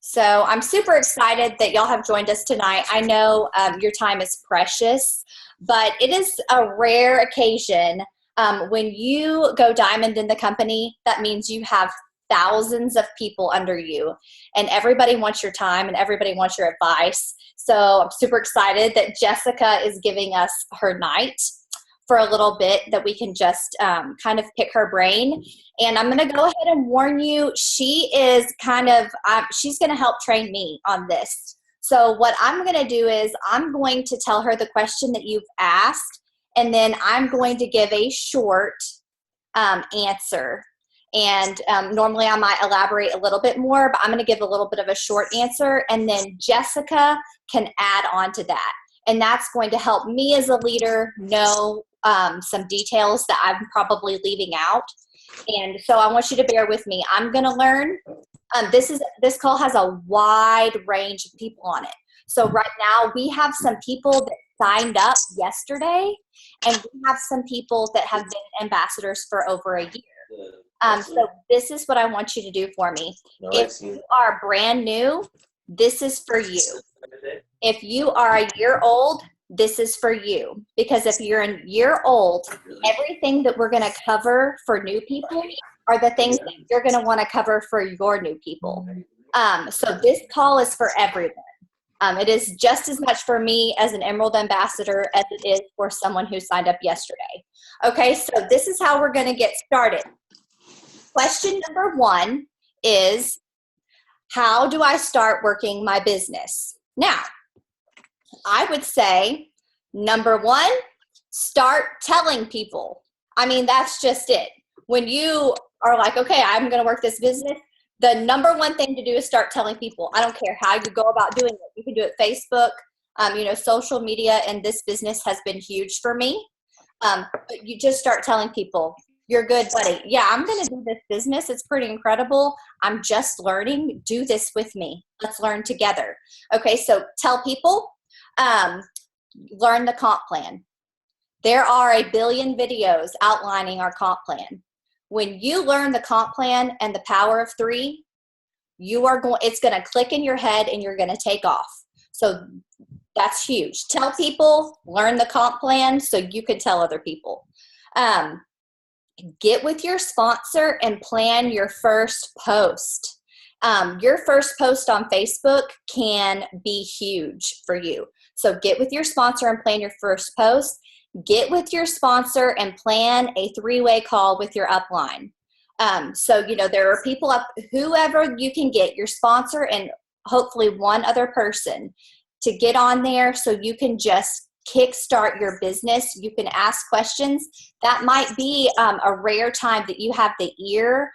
So I'm super excited that y'all have joined us tonight. I know your time is precious, but it is a rare occasion when you go diamond in the company. That means you have thousands of people under you, and everybody wants your time and everybody wants your advice. So I'm super excited that Jessica is giving us her night for a little bit, that we can just kind of pick her brain. And I'm going to go ahead and warn you, she is she's going to help train me on this. So what I'm going to do is I'm going to tell her the question that you've asked, and then I'm going to give a short answer. And normally I might elaborate a little bit more, but I'm going to give a little bit of a short answer, and then Jessica can add on to that. And that's going to help me as a leader know some details that I'm probably leaving out. And so I want you to bear with me. I'm going to learn. This call has a wide range of people on it. So right now we have some people that signed up yesterday, and we have some people that have been ambassadors for over a year. So this is what I want you to do for me. If you are brand new, this is for you. If you are a year old, this is for you. Because if you're a year old, everything that we're going to cover for new people are the things that you're going to want to cover for your new people. So this call is for everyone. It is just as much for me as an Emerald Ambassador as it is for someone who signed up yesterday. Okay, so this is how we're going to get started. Question number 1 is, how do I start working my business? Now, I would say, number 1, start telling people. I mean, that's just it. When you are like, okay, I'm going to work this business, the number 1 thing to do is start telling people. I don't care how you go about doing it. You can do it Facebook, social media, and this business has been huge for me. But you just start telling people, you're good, buddy. Yeah, I'm going to do this business. It's pretty incredible. I'm just learning. Do this with me. Let's learn together. Okay, so tell people. Learn the comp plan. There are a billion videos outlining our comp plan. When you learn the comp plan and the power of 3, it's going to click in your head and you're going to take off. So that's huge. Tell people, learn the comp plan so you can tell other people. Get with your sponsor and plan your first post. Your first post on Facebook can be huge for you. So get with your sponsor and plan your first post. Get with your sponsor and plan a 3-way call with your upline. There are people up, whoever you can get, your sponsor and hopefully one other person to get on there so you can just kickstart your business. You can ask questions. That might be a rare time that you have the ear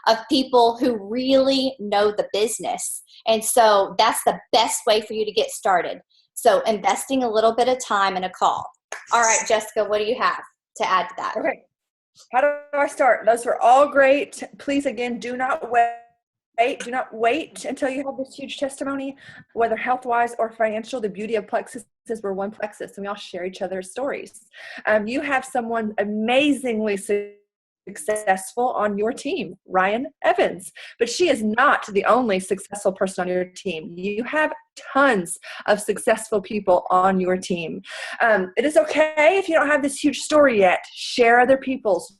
of people who really know the business. And so that's the best way for you to get started. So investing a little bit of time in a call. All right, Jessica, what do you have to add to that? Okay. How do I start? Those were all great. Please, again, do not wait. Do not wait until you have this huge testimony, whether health-wise or financial. The beauty of Plexus is we're one Plexus, and we all share each other's stories. You have someone amazingly successful on your team, Ryan Evans, but she is not the only successful person on your team. You have tons of successful people on your team. It is okay if you don't have this huge story yet. Share other people's.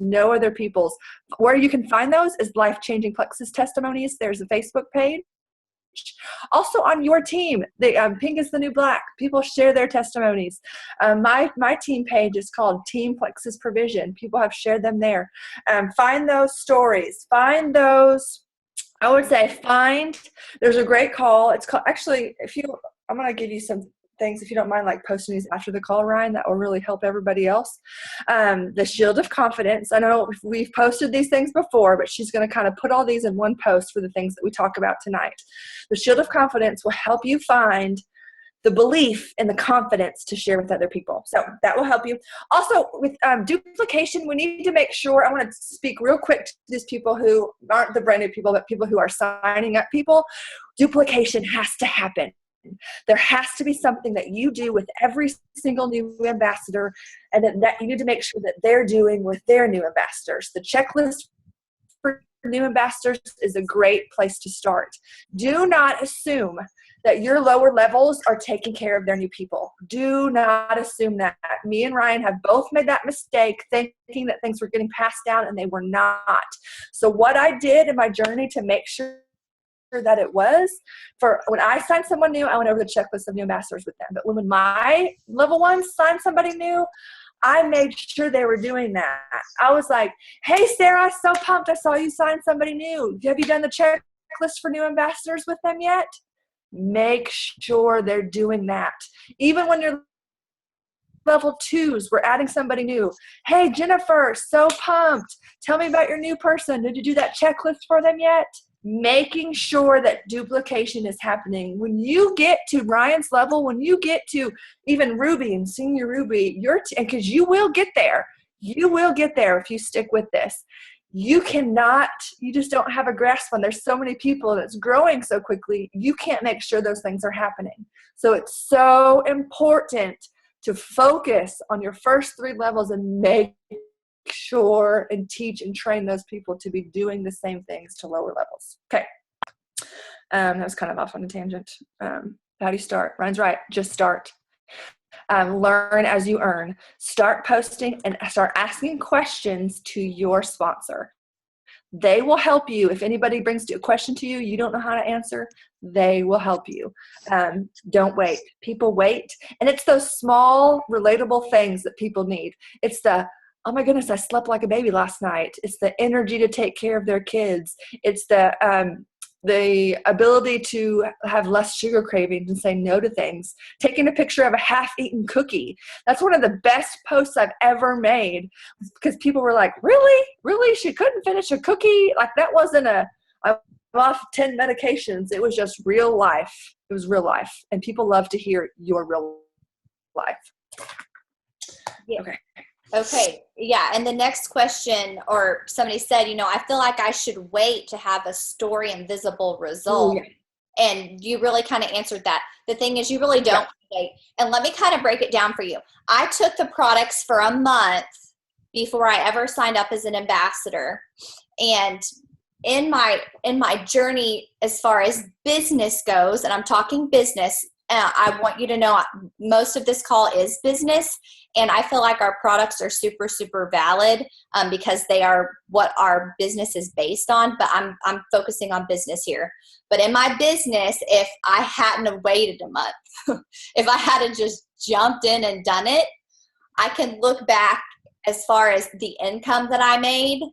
Know other people's. Where you can find those is Life-Changing Plexus Testimonies. There's a Facebook page. Also on your team, Pink is the New Black. People share their testimonies. My team page is called Team Plexus Provision. People have shared them there. Find those stories. Find those. I would say there's a great call. It's called, actually, I'm going to give you some things, if you don't mind, like posting these after the call, Ryan, that will really help everybody else. The Shield of Confidence. I know we've posted these things before, but she's going to kind of put all these in one post for the things that we talk about tonight. The Shield of Confidence will help you find the belief and the confidence to share with other people. So that will help you. Also, with duplication, we need to make sure, I want to speak real quick to these people who aren't the brand new people, but people who are signing up people. Duplication has to happen. There has to be something that you do with every single new ambassador, and that you need to make sure that they're doing with their new ambassadors. The checklist for new ambassadors is a great place to start. Do not assume that your lower levels are taking care of their new people. Do not assume that. Me and Ryan have both made that mistake, thinking that things were getting passed down, and they were not. So what I did in my journey to make sure that it was, for when I signed someone new, I went over the checklist of new ambassadors with them. But when my level ones signed somebody new, I made sure they were doing that. I was like, hey, Sarah, so pumped. I saw you sign somebody new. Have you done the checklist for new ambassadors with them yet? Make sure they're doing that. Even when you're level 2s, we're adding somebody new. Hey, Jennifer, so pumped. Tell me about your new person. Did you do that checklist for them yet? Making sure that duplication is happening. When you get to Ryan's level, when you get to even Ruby and Senior Ruby, because you will get there. You will get there if you stick with this. You just don't have a grasp on. There's so many people and it's growing so quickly. You can't make sure those things are happening. So it's so important to focus on your first 3 levels and make sure and teach and train those people to be doing the same things to lower levels. Okay. That was kind of off on a tangent. How do you start? Ryan's right. Just start. Learn as you earn. Start posting and start asking questions to your sponsor. They will help you. If anybody brings a question to you don't know how to answer, they will help you. Don't wait. People wait. And it's those small, relatable things that people need. It's the, oh my goodness, I slept like a baby last night. It's the energy to take care of their kids. It's the ability to have less sugar cravings and say no to things. Taking a picture of a half-eaten cookie. That's one of the best posts I've ever made, because people were like, really? Really? She couldn't finish a cookie? Like, that wasn't I'm off 10 medications. It was just real life. It was real life. And people love to hear your real life. Yeah. Okay. Yeah. And the next question, or somebody said, I feel like I should wait to have a story and visible result. Ooh, yeah. And you really kind of answered that. The thing is, you really don't wait. And let me kind of break it down for you. I took the products for a month before I ever signed up as an ambassador. And in my journey, as far as business goes, and I'm talking business, I want you to know most of this call is business, and I feel like our products are super, super valid because they are what our business is based on, but I'm focusing on business here. But in my business, if I hadn't have waited a month, if I had just jumped in and done it, I can look back as far as the income that I made,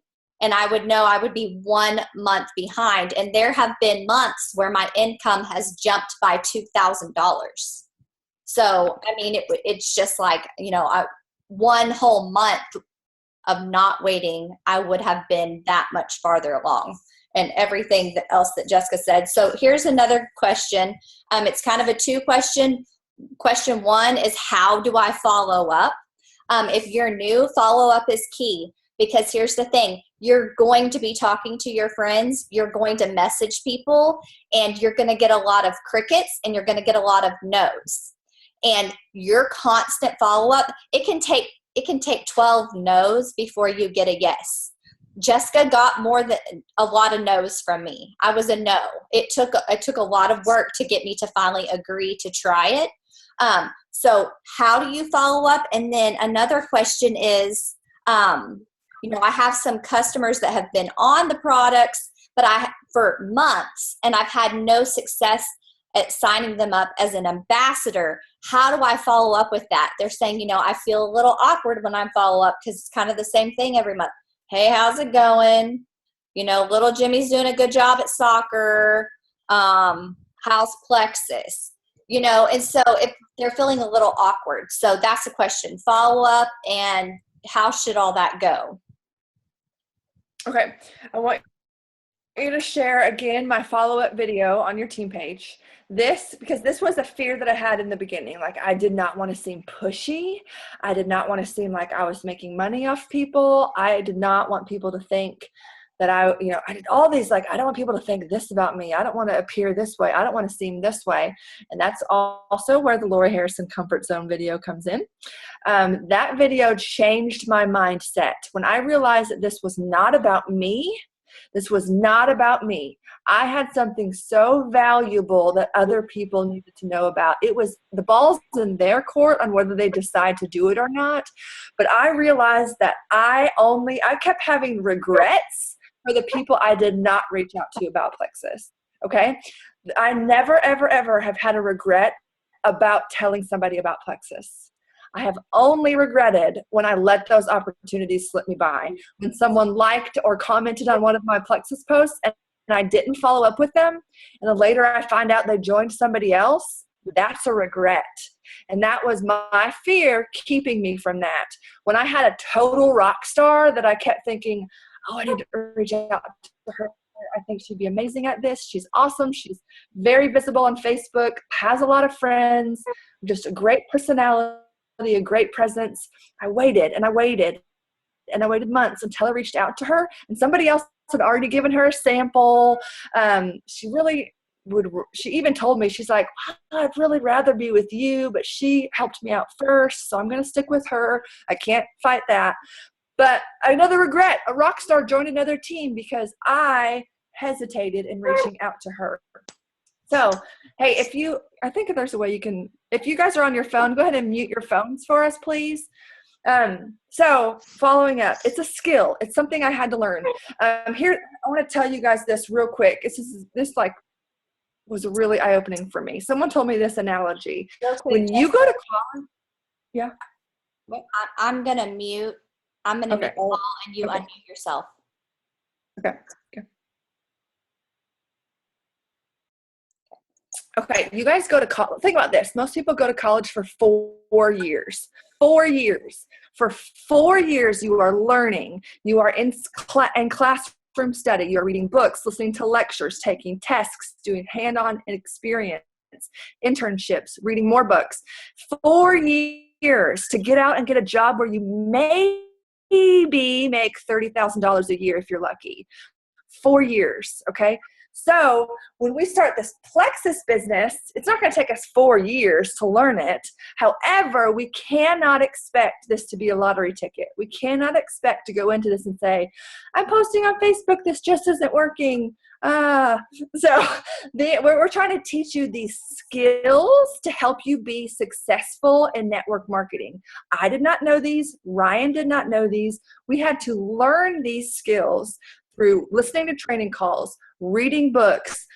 and I would know I would be 1 month behind. And there have been months where my income has jumped by $2,000. So, I mean, it's just like, one whole month of not waiting, I would have been that much farther along, and everything else that Jessica said. So here's another question. It's kind of a 2-question. Question 1 is, how do I follow up? If you're new, follow up is key. Because here's the thing, you're going to be talking to your friends, you're going to message people, and you're going to get a lot of crickets, and you're going to get a lot of no's. And your constant follow-up, it can take 12 no's before you get a yes. Jessica got more than a lot of no's from me. I was a no. It took a lot of work to get me to finally agree to try it. So how do you follow up? And then another question is, I have some customers that have been on the products, but for months, and I've had no success at signing them up as an ambassador. How do I follow up with that? They're saying, I feel a little awkward when I follow up because it's kind of the same thing every month. Hey, how's it going? Little Jimmy's doing a good job at soccer. How's Plexus? And so if they're feeling a little awkward. So that's the question. Follow up, and how should all that go? Okay, I want you to share again my follow-up video on your team page. Because this was a fear that I had in the beginning. Like, I did not want to seem pushy. I did not want to seem like I was making money off people. I did not want people to think that I did all these, like, I don't want people to think this about me. I don't want to appear this way. I don't want to seem this way. And that's also where the Lori Harrison Comfort Zone video comes in. That video changed my mindset. When I realized that this was not about me, This was not about me. I had something so valuable that other people needed to know about. It was the ball's in their court on whether they decide to do it or not. But I realized that I kept having regrets for the people I did not reach out to about Plexus. Okay. I never, ever, ever have had a regret about telling somebody about Plexus. I have only regretted when I let those opportunities slip me by. When someone liked or commented on one of my Plexus posts and I didn't follow up with them, and then later I find out they joined somebody else, that's a regret. And that was my fear keeping me from that. When I had a total rock star that I kept thinking, oh, I need to reach out to her. I think she'd be amazing at this. She's awesome. She's very visible on Facebook, has a lot of friends, just a great personality, a great presence. I waited and I waited and I waited months until I reached out to her, and somebody else had already given her a sample. She even told me, she's like, well, I'd really rather be with you, but she helped me out first, so I'm going to stick with her. I can't fight that. But another regret, a rock star joined another team because I hesitated in reaching out to her. So, hey, I think there's a way you can, if you guys are on your phone, go ahead and mute your phones for us, please. So following up, it's a skill. It's something I had to learn. Here, I want to tell you guys this real quick. This was really eye-opening for me. Someone told me this analogy. When you go to college, yeah. I'm going to mute. I'm going to mute all and you unmute yourself. Okay, you guys go to college. Think about this. Most people go to college for 4 years. 4 years. For 4 years, you are learning. You are in classroom study. You are reading books, listening to lectures, taking tests, doing hand-on experience, internships, reading more books. 4 years to get out and get a job where you maybe make $30,000 a year if you're lucky. 4 years, okay? So when we start this Plexus business, it's not going to take us 4 years to learn it. However, we cannot expect this to be a lottery ticket. We cannot expect to go into this and say, I'm posting on Facebook, this just isn't working. We're trying to teach you these skills to help you be successful in network marketing. I did not know these. Ryan did not know these. We had to learn these skills through listening to training calls, reading books,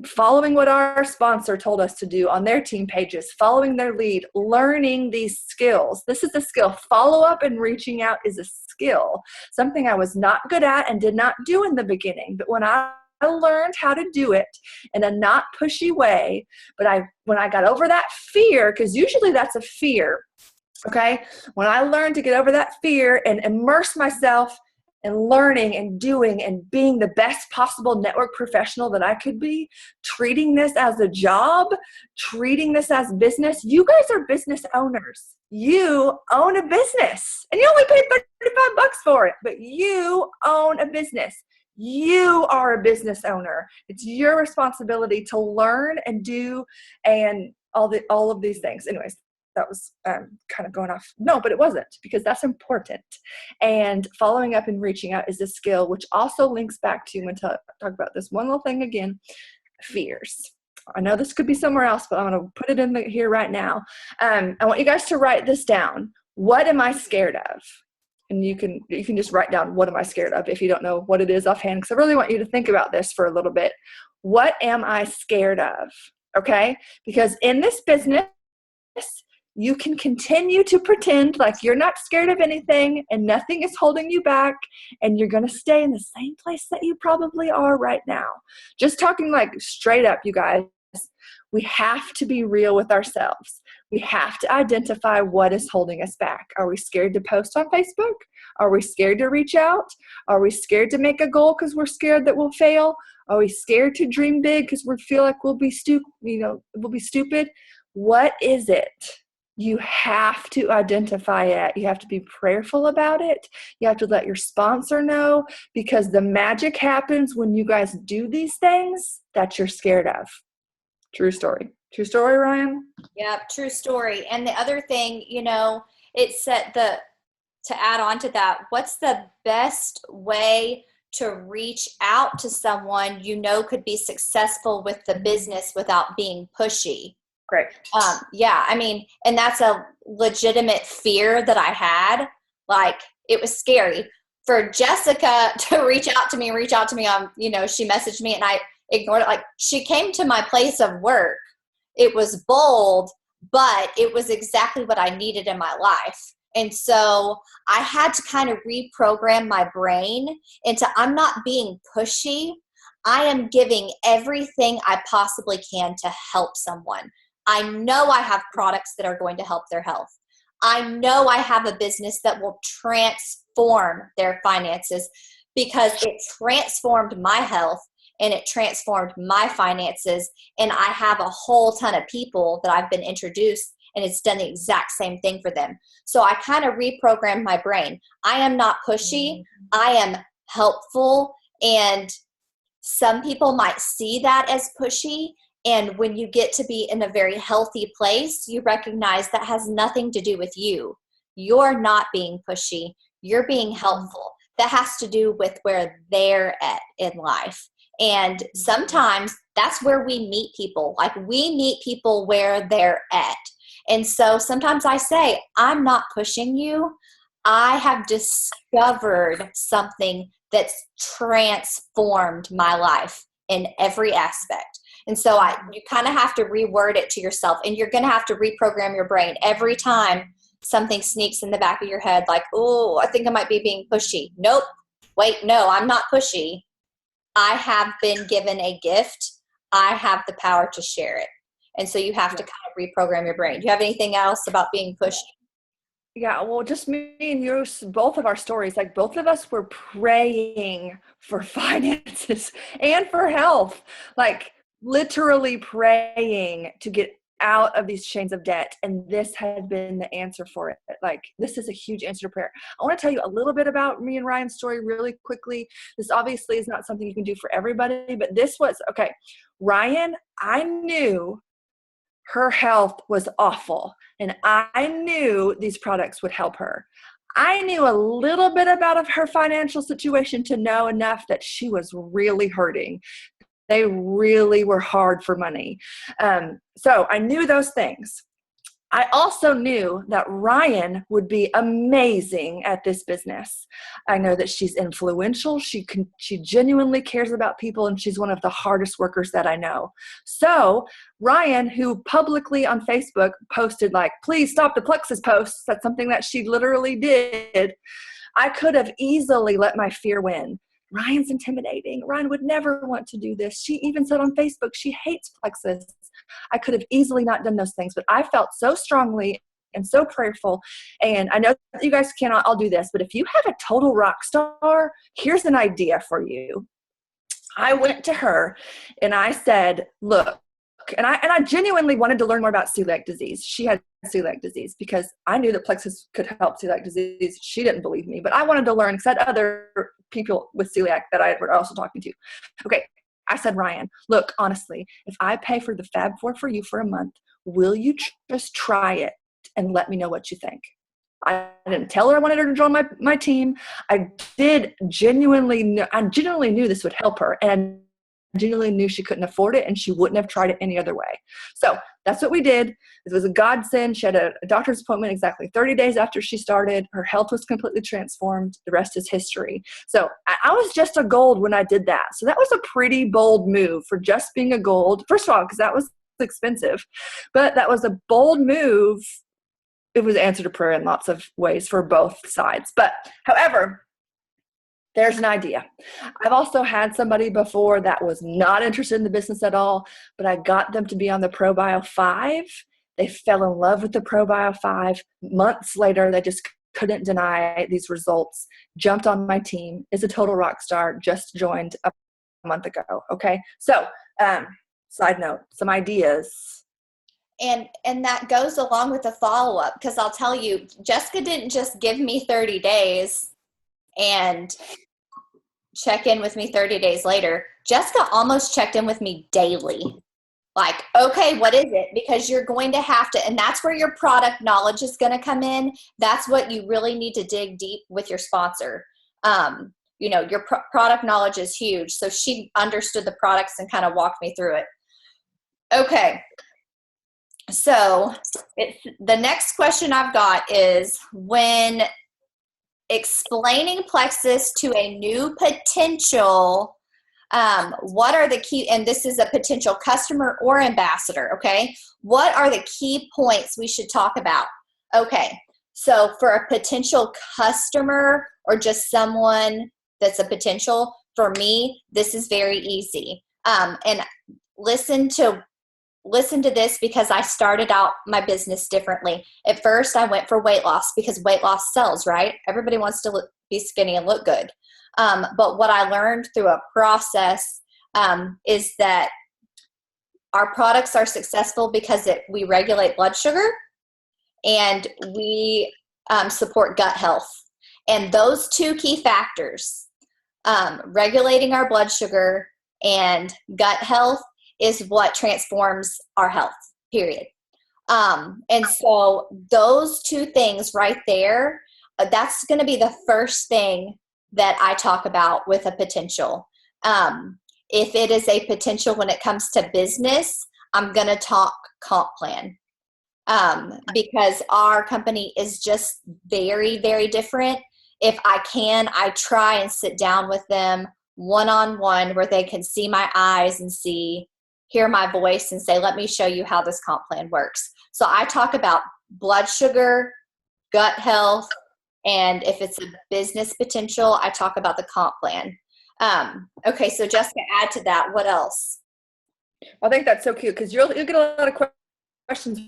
following what our sponsor told us to do on their team pages, following their lead, learning these skills. This is a skill. Follow-up and reaching out is a skill, something I was not good at and did not do in the beginning. But when I learned how to do it in a not pushy way, when I got over that fear, because usually that's a fear, okay? When I learned to get over that fear and immerse myself and learning and doing and being the best possible network professional that I could be, treating this as a job, treating this as business. You guys are business owners. You own a business and you only paid $35 for it, but you own a business. You are a business owner. It's your responsibility to learn and do and all of these things. Anyways, that was kind of going off. No, but it wasn't, because that's important. And following up and reaching out is a skill, which also links back to, when talk about this one little thing again, fears. I know this could be somewhere else, but I'm going to put it in here right now. I want you guys to write this down. What am I scared of? And you can just write down, what am I scared of, if you don't know what it is offhand, because I really want you to think about this for a little bit. What am I scared of? Okay? Because in this business, you can continue to pretend like you're not scared of anything and nothing is holding you back, and you're going to stay in the same place that you probably are right now. Just talking like straight up, you guys. We have to be real with ourselves. We have to identify what is holding us back. Are we scared to post on Facebook? Are we scared to reach out? Are we scared to make a goal because we're scared that we'll fail? Are we scared to dream big because we feel like we'll be stupid? What is it? You have to identify it. You have to be prayerful about it. You have to let your sponsor know, because the magic happens when you guys do these things that you're scared of. True story. True story, Ryan? Yeah, true story. And the other thing, it said to add on to that, what's the best way to reach out to someone you know could be successful with the business without being pushy. Great. Yeah, I mean, and that's a legitimate fear that I had. Like, it was scary for Jessica to reach out to me on, she messaged me and I ignored it. Like, she came to my place of work. It was bold, but it was exactly what I needed in my life. And so I had to kind of reprogram my brain into, I'm not being pushy. I am giving everything I possibly can to help someone. I know I have products that are going to help their health. I know I have a business that will transform their finances because it transformed my health and it transformed my finances. And I have a whole ton of people that I've been introduced and it's done the exact same thing for them. So I kind of reprogrammed my brain. I am not pushy. I am helpful. And some people might see that as pushy. And when you get to be in a very healthy place, you recognize that has nothing to do with you. You're not being pushy. You're being helpful. That has to do with where they're at in life. And sometimes that's where we meet people. Like, we meet people where they're at. And so sometimes I say, I'm not pushing you. I have discovered something that's transformed my life in every aspect. And so you kind of have to reword it to yourself, and you're going to have to reprogram your brain every time something sneaks in the back of your head, like, oh, I think I might be being pushy. Nope. Wait, no, I'm not pushy. I have been given a gift. I have the power to share it. And so you have to kind of reprogram your brain. Do you have anything else about being pushy? Yeah, well, just me and you, both of our stories, like both of us were praying for finances and for health, like literally praying to get out of these chains of debt. And this had been the answer for it. Like, this is a huge answer to prayer. I want to tell you a little bit about me and Ryan's story really quickly. This obviously is not something you can do for everybody, but this was, okay, Ryan, I knew her health was awful, and I knew these products would help her. I knew a little bit about her financial situation to know enough that she was really hurting. They really were hard for money. So I knew those things. I also knew that Ryan would be amazing at this business. I know that she's influential. She genuinely cares about people, and she's one of the hardest workers that I know. So Ryan, who publicly on Facebook posted like, please stop the Plexus posts, that's something that she literally did. I could have easily let my fear win. Ryan's intimidating. Ryan would never want to do this. She even said on Facebook she hates Plexus. I could have easily not done those things, but I felt so strongly and so prayerful. And I know that you guys cannot all do this, but if you have a total rock star, here's an idea for you. I went to her and I said, look, and I genuinely wanted to learn more about celiac disease. She had celiac disease because I knew that Plexus could help celiac disease. She didn't believe me, but I wanted to learn because I had other people with celiac that I were also talking to. Okay. I said, Ryan, look, honestly, if I pay for the Fab Four for you for a month, will you just try it and let me know what you think? I didn't tell her I wanted her to join my team. I genuinely knew this would help her, and I genuinely knew she couldn't afford it and she wouldn't have tried it any other way. So that's what we did. It was a godsend. She had a doctor's appointment exactly 30 days after she started. Her health was completely transformed. The rest is history. So I was just a gold when I did that. So that was a pretty bold move for just being a gold. First of all, because that was expensive, but that was a bold move. It was answer to prayer in lots of ways for both sides. But however, there's an idea. I've also had somebody before that was not interested in the business at all, but I got them to be on the ProBio 5. They fell in love with the ProBio 5. Months later, they just couldn't deny these results, jumped on my team, is a total rock star, just joined a month ago. Okay. So, side note, some ideas. And that goes along with the follow-up, because I'll tell you, Jessica didn't just give me 30 days and check in with me 30 days later. Jessica almost checked in with me daily. Like, okay, what is it? Because you're going to have to, and that's where your product knowledge is going to come in. That's what you really need to dig deep with your sponsor. your product knowledge is huge. So she understood the products and kind of walked me through it. Okay. So the next question I've got is, when explaining Plexus to a new potential, what are the key, and this is a potential customer or ambassador, okay? What are the key points we should talk about? Okay, so for a potential customer or just someone that's a potential, for me, this is very easy. And listen to this, because I started out my business differently. At first, I went for weight loss because weight loss sells, right? Everybody wants to be skinny and look good. But what I learned through a process is that our products are successful because we regulate blood sugar and we support gut health. And those two key factors, regulating our blood sugar and gut health, is what transforms our health, period. And so those two things right there, that's going to be the first thing that I talk about with a potential. If it is a potential when it comes to business, I'm going to talk comp plan, because our company is just very, very different. If I can, I try and sit down with them one-on-one where they can see my eyes and hear my voice and say, let me show you how this comp plan works. So I talk about blood sugar, gut health, and if it's a business potential, I talk about the comp plan. Okay, so Jessica, add to that. What else? I think that's so cute, because you'll get a lot of questions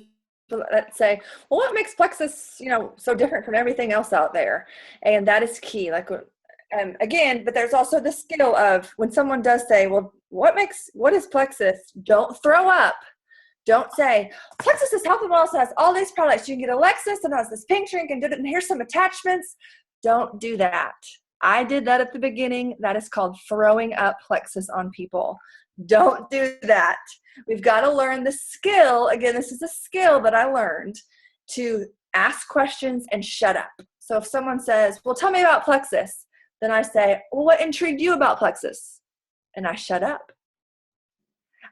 that say, well, what makes Plexus, so different from everything else out there? And that is key. Like, again, but there's also the skill of when someone does say, well, what is Plexus? Don't throw up. Don't say, Plexus is health and wellness, has all these products. You can get a Lexus and has this pink drink and and here's some attachments. Don't do that. I did that at the beginning. That is called throwing up Plexus on people. Don't do that. We've got to learn the skill. Again, this is a skill that I learned, to ask questions and shut up. So if someone says, well, tell me about Plexus, then I say, well, what intrigued you about Plexus? And I shut up.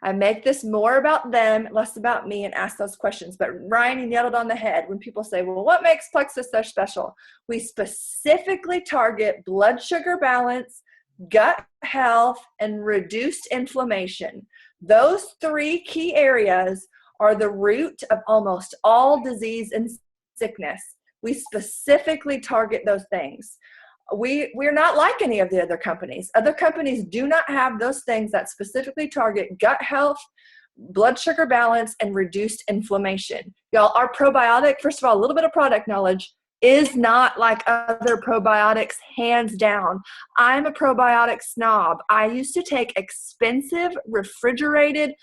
I make this more about them, less about me, and ask those questions. But Ryan, you nailed it on the head. When people say, well, what makes Plexus so special? We specifically target blood sugar balance, gut health, and reduced inflammation. Those three key areas are the root of almost all disease and sickness. We specifically target those things. We're not like any of the other companies. Other companies do not have those things that specifically target gut health, blood sugar balance, and reduced inflammation. Y'all, our probiotic, first of all, a little bit of product knowledge, is not like other probiotics, hands down. I'm a probiotic snob. I used to take expensive, refrigerated,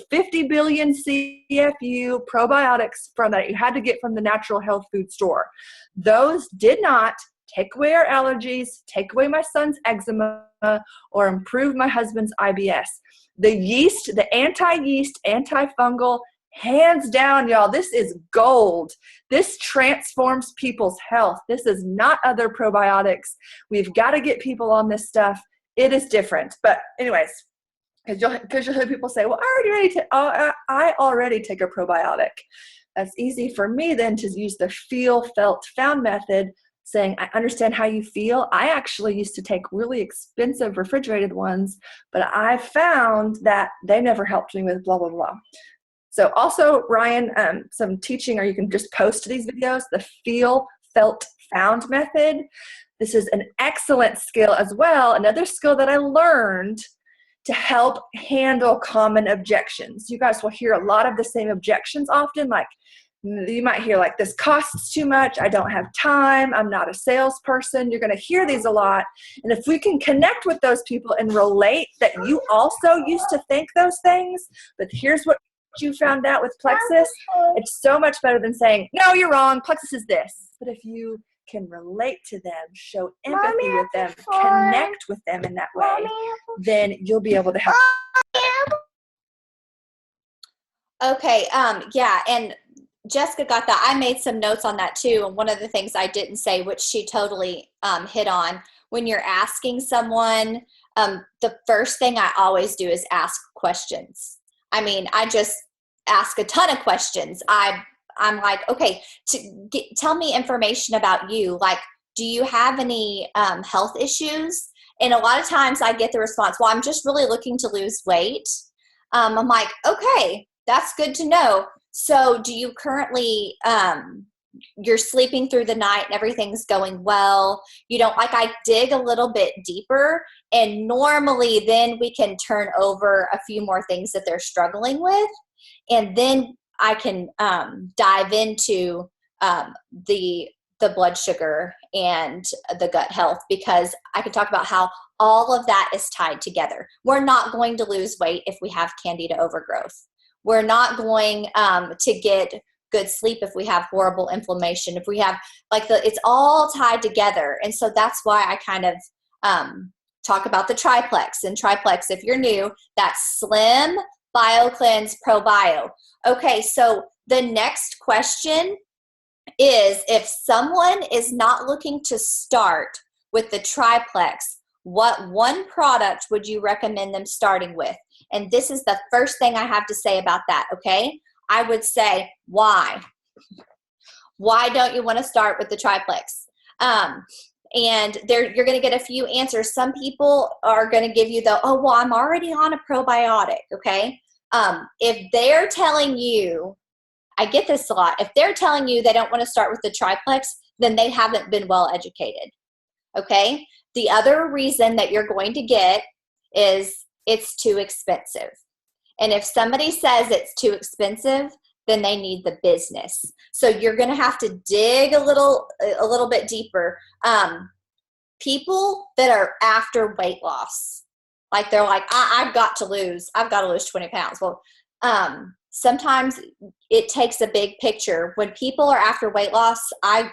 50 billion CFU probiotics that you had to get from the natural health food store. Those did not take away our allergies, take away my son's eczema, or improve my husband's IBS. The yeast, the anti-yeast, antifungal, hands down, y'all, this is gold. This transforms people's health. This is not other probiotics. We've got to get people on this stuff. It is different. But anyways, because you'll hear people say, well, I already take a probiotic. That's easy for me then to use the feel, felt, found method, saying, I understand how you feel. I actually used to take really expensive refrigerated ones, but I found that they never helped me with blah, blah, blah. So also, Ryan, some teaching, or you can just post these videos, the feel, felt, found method. This is an excellent skill as well. Another skill that I learned to help handle common objections. You guys will hear a lot of the same objections often, like you might hear like, this costs too much, I don't have time, I'm not a salesperson. You're going to hear these a lot. And if we can connect with those people and relate that you also used to think those things, but here's what you found out with Plexus, it's so much better than saying, no, you're wrong, Plexus is this. But if you can relate to them, show empathy with them, connect with them in that way, then you'll be able to help. Okay, yeah, and Jessica got that. I made some notes on that too. And one of the things I didn't say, which she totally hit on, when you're asking someone, the first thing I always do is ask questions. I mean, I just ask a ton of questions. I'm like, okay, tell me information about you. Like, do you have any health issues? And a lot of times I get the response, well, I'm just really looking to lose weight. I'm like, okay, that's good to know. So do you currently, you're sleeping through the night and everything's going well? You don't, like, I dig a little bit deeper, and normally then we can turn over a few more things that they're struggling with. And then I can dive into the blood sugar and the gut health, because I can talk about how all of that is tied together. We're not going to lose weight if we have candida overgrowth. We're not going to get good sleep if we have horrible inflammation. If we have it's all tied together. And so that's why I kind of talk about the triplex. And triplex, if you're new, that's Slim, BioCleanse, ProBio. Okay, so the next question is, if someone is not looking to start with the triplex, what one product would you recommend them starting with? And this is the first thing I have to say about that, okay? I would say, why? Why don't you want to start with the triplex? And you're going to get a few answers. Some people are going to give you oh, well, I'm already on a probiotic, okay? If they're telling you, I get this a lot, if they're telling you they don't want to start with the triplex, then they haven't been well educated, okay? The other reason that you're going to get is it's too expensive. And if somebody says it's too expensive, then they need the business. So you're going to have to dig a little bit deeper. People that are after weight loss, like they're like, I've got to lose 20 pounds. Well, sometimes it takes a big picture. When people are after weight loss, I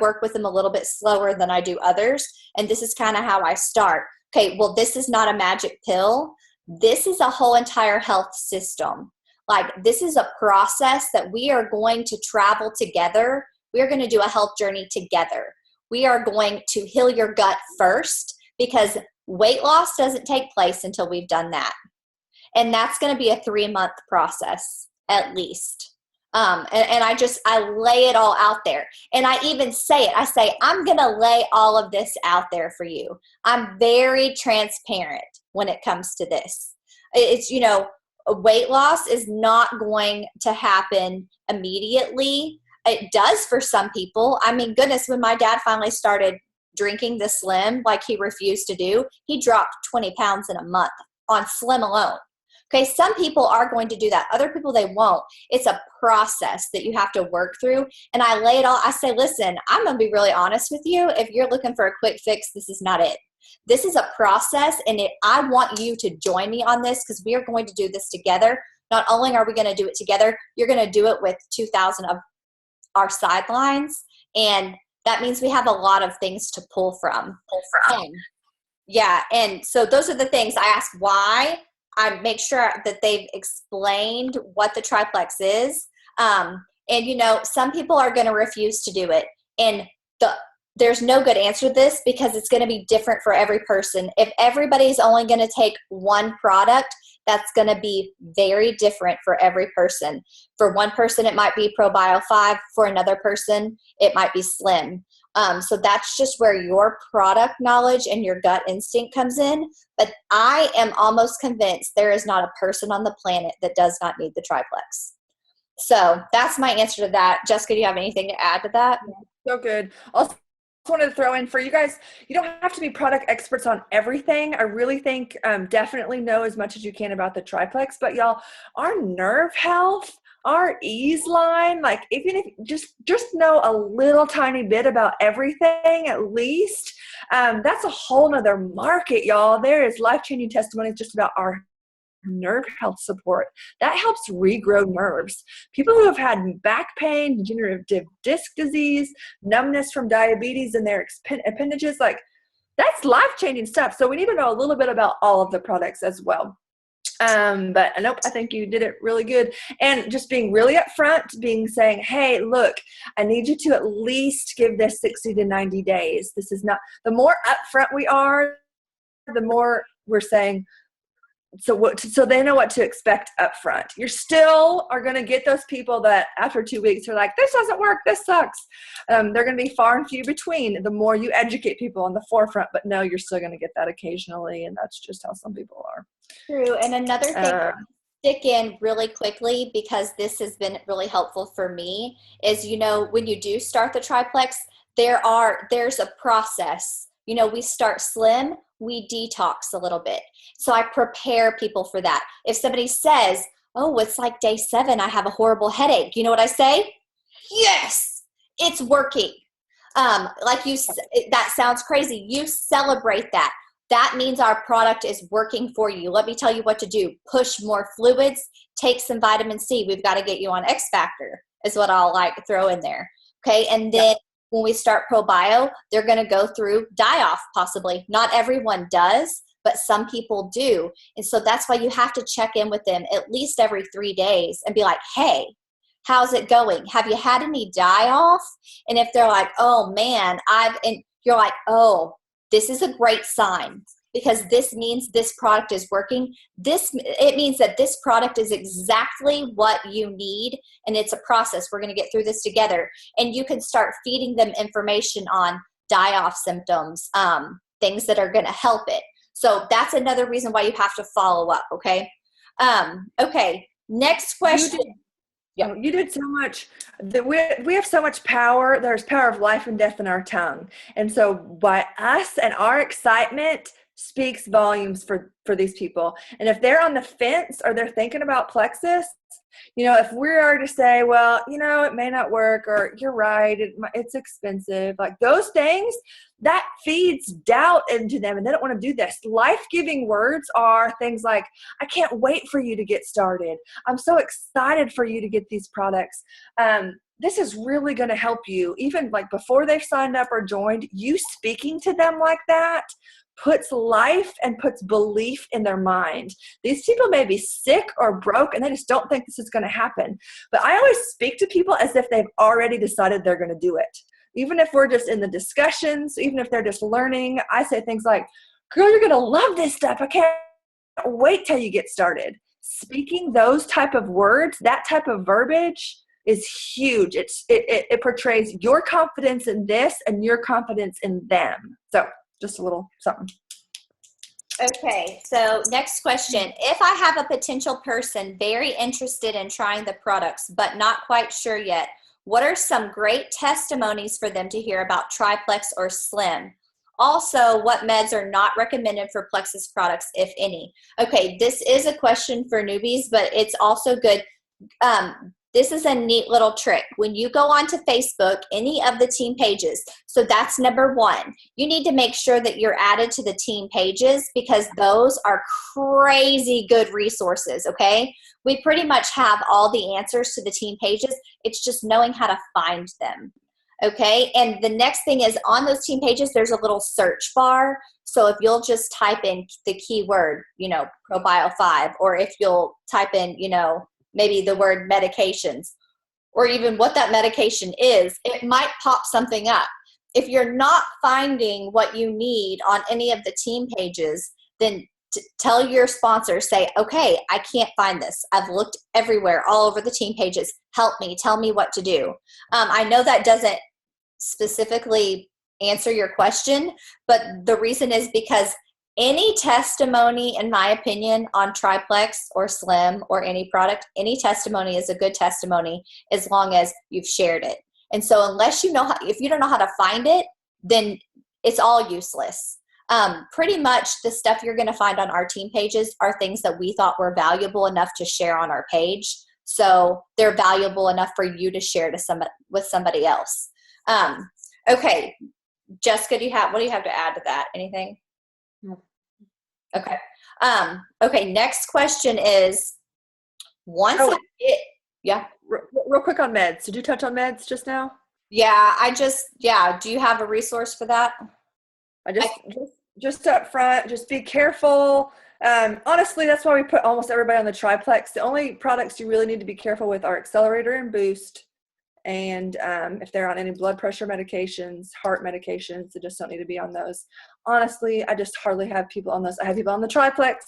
work with them a little bit slower than I do others. And this is kind of how I start. Okay, well, this is not a magic pill. This is a whole entire health system. Like, this is a process that we are going to travel together. We are going to do a health journey together. We are going to heal your gut first, because weight loss doesn't take place until we've done that. And that's going to be a 3-month process at least. And I lay it all out there. And I even say it. I say, I'm going to lay all of this out there for you. I'm very transparent when it comes to this. It's, weight loss is not going to happen immediately. It does for some people. I mean, goodness, when my dad finally started drinking the Slim, like he refused to do, he dropped 20 pounds in a month on Slim alone. Okay, some people are going to do that. Other people, they won't. It's a process that you have to work through. And I lay it all. I say, listen, I'm going to be really honest with you. If you're looking for a quick fix, this is not it. This is a process, and I want you to join me on this, because we are going to do this together. Not only are we going to do it together, you're going to do it with 2,000 of our sidelines, and that means we have a lot of things to pull from. Yeah, and so those are the things I ask why. I make sure that they've explained what the triplex is. And, some people are going to refuse to do it. And there's no good answer to this, because it's going to be different for every person. If everybody's only going to take one product, that's going to be very different for every person. For one person, it might be ProBio 5. For another person, it might be Slim. So that's just where your product knowledge and your gut instinct comes in. But I am almost convinced there is not a person on the planet that does not need the triplex. So that's my answer to that. Jessica, do you have anything to add to that? So good. Also, wanted to throw in for you guys, you don't have to be product experts on everything. I really think definitely know as much as you can about the triplex, but y'all, our nerve health, our ease line, like even if just know a little tiny bit about everything at least, that's a whole nother market, y'all. There is life-changing testimonies just about our nerve health support that helps regrow nerves. People who have had back pain, degenerative disc disease, numbness from diabetes in their appendages, like that's life-changing stuff. So we need to know a little bit about all of the products as well. But nope, I think you did it really good. And just being really upfront, saying, hey, look, I need you to at least give this 60 to 90 days. This is not, the more upfront we are, the more we're saying, so they know what to expect up front. You still are going to get those people that after 2 weeks are like, this doesn't work, this sucks. They're going to be far and few between the more you educate people on the forefront. But no, you're still going to get that occasionally, and that's just how some people are. True. And another thing, stick in really quickly, because this has been really helpful for me, is, when you do start the triplex, there's a process. We start slim, we detox a little bit. So I prepare people for that. If somebody says, oh, it's like day 7, I have a horrible headache, you know what I say? Yes, it's working. That sounds crazy. You celebrate that. That means our product is working for you. Let me tell you what to do. Push more fluids, take some vitamin C. We've got to get you on X Factor is what I'll throw in there. Okay. And then when we start ProBio, they're going to go through die-off possibly. Not everyone does, but some people do. And so that's why you have to check in with them at least every 3 days and be like, hey, how's it going? Have you had any die-off? And if they're like, oh man, and you're like, oh, this is a great sign, because this means this product is working. It means that this product is exactly what you need, and it's a process. We're going to get through this together, and you can start feeding them information on die-off symptoms, things that are going to help it. So that's another reason why you have to follow up. Okay. Okay. Next question. You did so much. We have so much power. There's power of life and death in our tongue. And so by us and our excitement speaks volumes for these people. And if they're on the fence or they're thinking about Plexus, if we are to say, well, it may not work, or you're right, it's expensive, like those things, that feeds doubt into them, and they don't want to do this. Life-giving words are things like, I can't wait for you to get started. I'm so excited for you to get these products. This is really going to help you. Even like before they've signed up or joined, you speaking to them like that puts life and puts belief in their mind. These people may be sick or broke and they just don't think this is going to happen. But I always speak to people as if they've already decided they're going to do it. Even if we're just in the discussions, even if they're just learning, I say things like, girl, you're going to love this stuff. I can't wait till you get started. Speaking those type of words, that type of verbiage is huge. It portrays your confidence in this and your confidence in them. So just a little something. Okay, so next question. If I have a potential person very interested in trying the products, but not quite sure yet, what are some great testimonies for them to hear about Triplex or Slim? Also, what meds are not recommended for Plexus products, if any? Okay, this is a question for newbies, but it's also good. This is a neat little trick. When you go onto Facebook, any of the team pages, so that's number 1. You need to make sure that you're added to the team pages, because those are crazy good resources, okay? We pretty much have all the answers to the team pages. It's just knowing how to find them, okay? And the next thing is, on those team pages, there's a little search bar. So if you'll just type in the keyword, ProBio 5, or if you'll type in, maybe the word medications, or even what that medication is, it might pop something up. If you're not finding what you need on any of the team pages, then tell your sponsor, say, okay, I can't find this. I've looked everywhere, all over the team pages. Help me, tell me what to do. I know that doesn't specifically answer your question, but the reason is because any testimony, in my opinion, on Triplex or Slim or any product, any testimony is a good testimony as long as you've shared it. And so unless if you don't know how to find it, then it's all useless. Pretty much the stuff you're going to find on our team pages are things that we thought were valuable enough to share on our page. So they're valuable enough for you to share with somebody else. Okay, Jessica, what do you have to add to that? Anything? Okay. Okay. Next question is, yeah. Real quick on meds. Did you touch on meds just now? Yeah. Do you have a resource for that? Just up front, just be careful. Honestly, that's why we put almost everybody on the triplex. The only products you really need to be careful with are accelerator and boost. And if they're on any blood pressure medications, heart medications, they just don't need to be on those. Honestly, I just hardly have people on those. I have people on the triplex.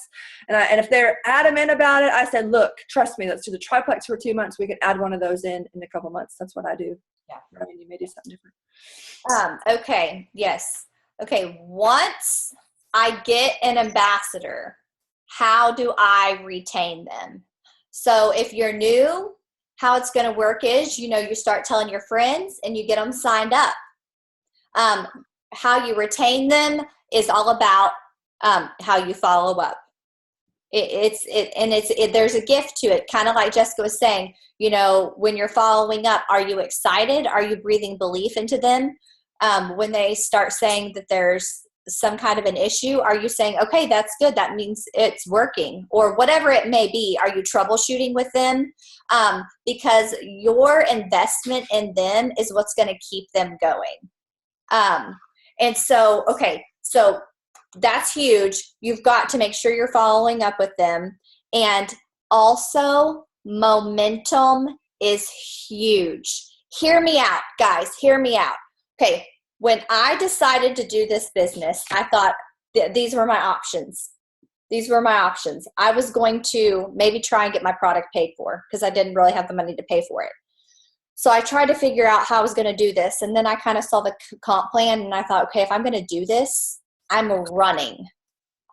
And if they're adamant about it, I said, look, trust me, let's do the triplex for 2 months. We can add one of those in a couple months. That's what I do. Yeah. I mean, you may do something different. Okay. Yes. Okay. Once I get an ambassador, how do I retain them? So if you're new, how it's going to work is, you start telling your friends and you get them signed up. How you retain them is all about how you follow up. There's a gift to it, kind of like Jessica was saying. When you're following up, are you excited? Are you breathing belief into them? When they start saying that there's some kind of an issue, are you saying, okay, that's good, that means it's working, or whatever it may be? Are you troubleshooting with them? Because your investment in them is what's going to keep them going. And so that's huge. You've got to make sure you're following up with them. And also, momentum is huge. Hear me out, guys. Hear me out. Okay. When I decided to do this business, I thought these were my options. I was going to maybe try and get my product paid for because I didn't really have the money to pay for it. So I tried to figure out how I was going to do this. And then I kind of saw the comp plan and I thought, okay, if I'm going to do this, I'm running.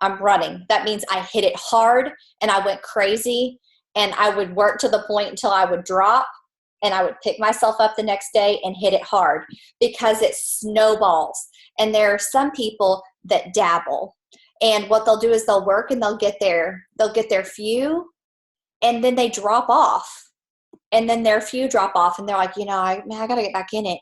That means I hit it hard and I went crazy, and I would work to the point until I would drop, and I would pick myself up the next day and hit it hard, because it snowballs. And there are some people that dabble, and what they'll do is they'll work and they'll get their few, and then they drop off, and then their few drop off, and they're like, I got to get back in it.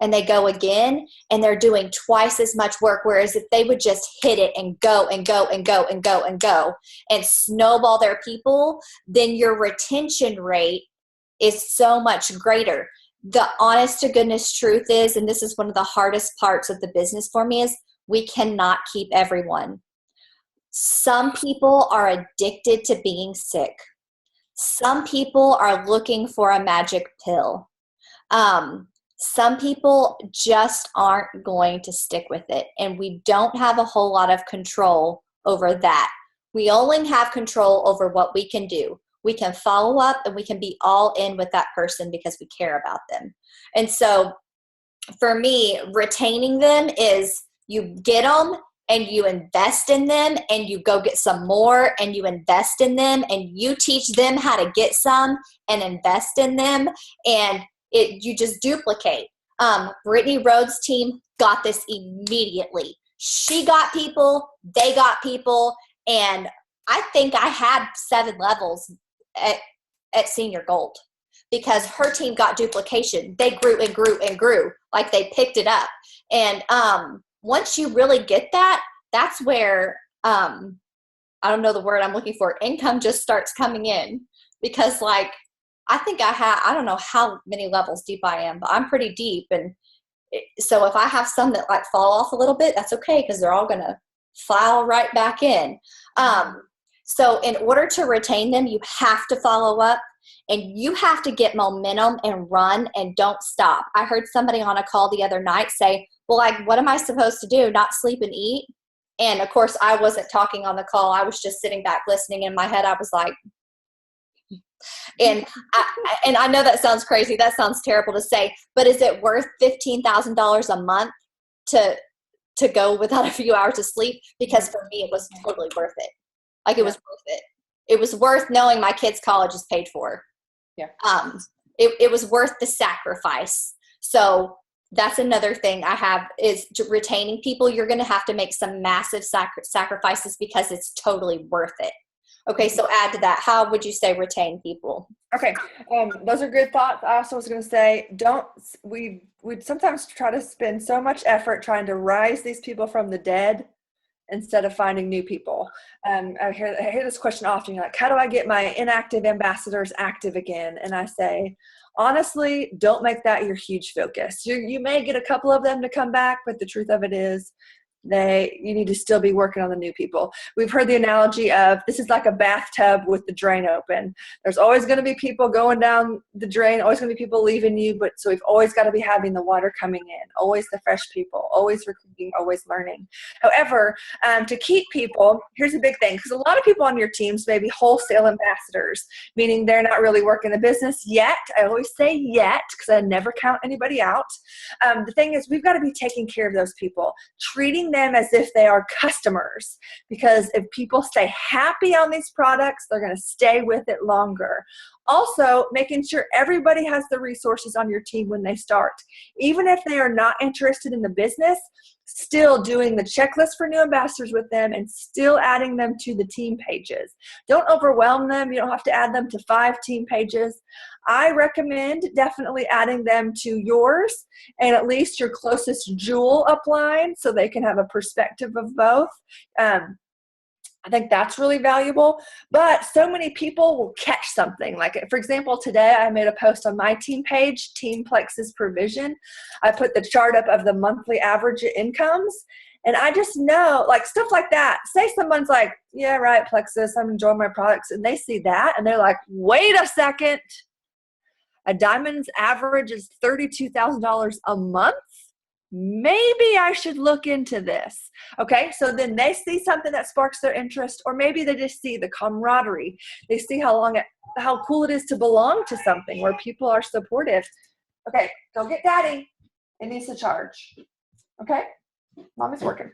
And they go again, and they're doing twice as much work. Whereas if they would just hit it and go and go and go and go and go and snowball their people, then your retention rate is so much greater. The honest to goodness truth is, and this is one of the hardest parts of the business for me, is we cannot keep everyone. Some people are addicted to being sick. Some people are looking for a magic pill. Some people just aren't going to stick with it, and we don't have a whole lot of control over that. We only have control over what we can do. We can follow up, and we can be all in with that person because we care about them. And so for me, retaining them is you get them and you invest in them, and you go get some more and you invest in them, and you teach them how to get some and invest in them, and you just duplicate. Brittany Rhodes' team got this immediately. She got people, they got people, and I think I had 7 levels at senior gold because her team got duplication. They grew and grew and grew, like they picked it up. And once you really get that, that's where I don't know the word I'm looking for. Income just starts coming in, because I think I don't know how many levels deep I am, but I'm pretty deep. And so if I have some that fall off a little bit, that's okay, because they're all going to file right back in. So in order to retain them, you have to follow up, and you have to get momentum and run and don't stop. I heard somebody on a call the other night say, well, what am I supposed to do? Not sleep and eat? And of course I wasn't talking on the call. I was just sitting back listening. In my head, I was like, and I know that sounds crazy. That sounds terrible to say, but is it worth $15,000 a month to go without a few hours of sleep? Because for me, it was totally worth it. It was worth it. It was worth knowing my kids' college is paid for. Yeah. It was worth the sacrifice. So that's another thing I have, is to retaining people. You're going to have to make some massive sacrifices because it's totally worth it. Okay, so add to that. How would you say retain people? Okay, those are good thoughts. I also was going to say, we sometimes try to spend so much effort trying to rise these people from the dead instead of finding new people. I hear this question often, like, how do I get my inactive ambassadors active again? And I say, honestly, don't make that your huge focus. You may get a couple of them to come back, but the truth of it is, you need to still be working on the new people. We've heard the analogy of this is like a bathtub with the drain open. There's always going to be people going down the drain, always going to be people leaving you, but so we've always got to be having the water coming in, always the fresh people, always recruiting, always learning. However, to keep people, here's a big thing, because a lot of people on your teams may be wholesale ambassadors, meaning they're not really working the business yet. I always say yet because I never count anybody out. The thing is, we've got to be taking care of those people, treating them as if they are customers, because if people stay happy on these products, they're going to stay with it longer. Also, making sure everybody has the resources on your team when they start. Even if they are not interested in the business, still doing the checklist for new ambassadors with them and still adding them to the team pages. Don't overwhelm them. You don't have to add them to 5 team pages. I recommend definitely adding them to yours and at least your closest jewel upline so they can have a perspective of both. I think that's really valuable, but so many people will catch something. Like, for example, today I made a post on my team page, Team Plexus Provision. I put the chart up of the monthly average incomes, and I just know, like, stuff like that. Say someone's like, yeah, right, Plexus, I'm enjoying my products, and they see that, and they're like, wait a second, a diamond's average is $32,000 a month? Maybe I should look into this. Okay, so then they see something that sparks their interest, or maybe they just see the camaraderie. They see how cool it is to belong to something where people are supportive. Okay, go get daddy. It needs to charge. Okay, mommy's working.